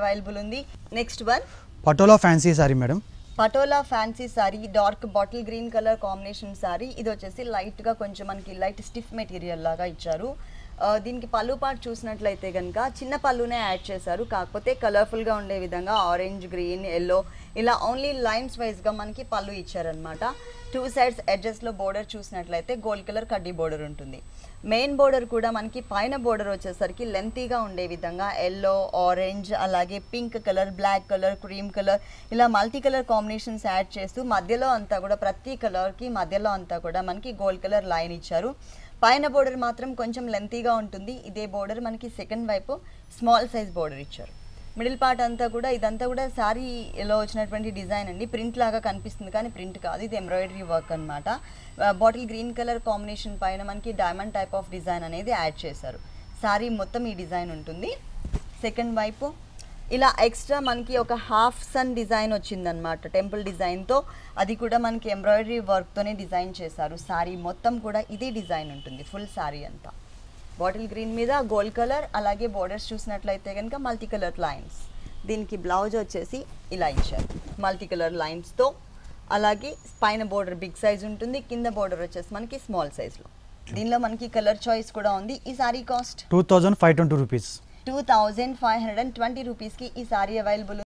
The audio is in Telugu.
అవైలబుల్ ఉంది. Next one patola fancy sorry madam. Patola fancy sorry, dark bottle green colour combination sorry. ఇది వచ్చేసి లైట్గా కొంచెం మనకి లైట్ స్టిఫ్ మెటీరియల్ లాగా ఇచ్చారు. దీనికి పళ్ళు పార్ట్ చూసినట్లయితే కనుక చిన్న పళ్ళునే యాడ్ చేశారు, కాకపోతే కలర్ఫుల్గా ఉండే విధంగా ఆరెంజ్, గ్రీన్, ఎల్లో ఇలా ఓన్లీ లైన్స్ వైజ్గా మనకి పళ్ళు ఇచ్చారనమాట. 2 సైడ్స్ ఎడ్జెస్లో బోర్డర్ చూసినట్లయితే గోల్డ్ కలర్ కడ్డీ బోర్డర్ ఉంటుంది. మెయిన్ బోర్డర్ కూడా మనకి పైన బోర్డర్ వచ్చేసరికి లెంతీగా ఉండే విధంగా ఎల్లో, ఆరెంజ్, అలాగే pink colour, black colour, cream colour ఇలా మల్టీ కలర్ కాంబినేషన్స్ యాడ్ చేస్తూ మధ్యలో అంతా కూడా ప్రతి కలర్కి మధ్యలో అంతా కూడా మనకి గోల్డ్ కలర్ లైన్ ఇచ్చారు. పైన బోర్డర్ మాత్రం కొంచెం లెంతీగా ఉంటుంది. ఇదే బోర్డర్ మనకి సెకండ్ వైపు స్మాల్ సైజ్ బోర్డర్ ఇచ్చారు. మిడిల్ పార్ట్ అంతా కూడా ఇదంతా కూడా శారీలో వచ్చినటువంటి డిజైన్ అండి. ప్రింట్ లాగా కనిపిస్తుంది కానీ ప్రింట్ కాదు, ఇది ఎంబ్రాయిడరీ వర్క్ అనమాట. బాటిల్ గ్రీన్ కలర్ కాంబినేషన్ పైన మనకి డైమండ్ టైప్ ఆఫ్ డిజైన్ అనేది యాడ్ చేశారు. శారీ మొత్తం ఈ డిజైన్ ఉంటుంది. సెకండ్ వైపు ఇలా ఎక్స్ట్రా మనకి ఒక హాఫ్ సన్ డిజైన్ వచ్చిందనమాట, టెంపుల్ డిజైన్తో. అది కూడా మనకి ఎంబ్రాయిడరీ వర్క్తోనే డిజైన్ చేశారు. శారీ మొత్తం కూడా ఇదే డిజైన్ ఉంటుంది, ఫుల్ శారీ అంతా బాటిల్ గ్రీన్ మీద గోల్డ్ కలర్, అలాగే బోర్డర్స్ చూసినట్లయితే కనుక మల్టీ కలర్ లైన్స్. దీనికి బ్లౌజ్ వచ్చేసి ఇలా ఇచ్చారు మల్టీ కలర్ లైన్స్తో. అలాగే పైన బోర్డర్ బిగ్ సైజ్ ఉంటుంది, కింద బోర్డర్ వచ్చేసి మనకి స్మాల్ సైజ్లో. దీనిలో మనకి కలర్ చాయిస్ కూడా ఉంది. ఈ సారీ కాస్ట్ 2520 రూపీస్. 2520 రూపీస్కి ఈ సారీ అవైలబుల్.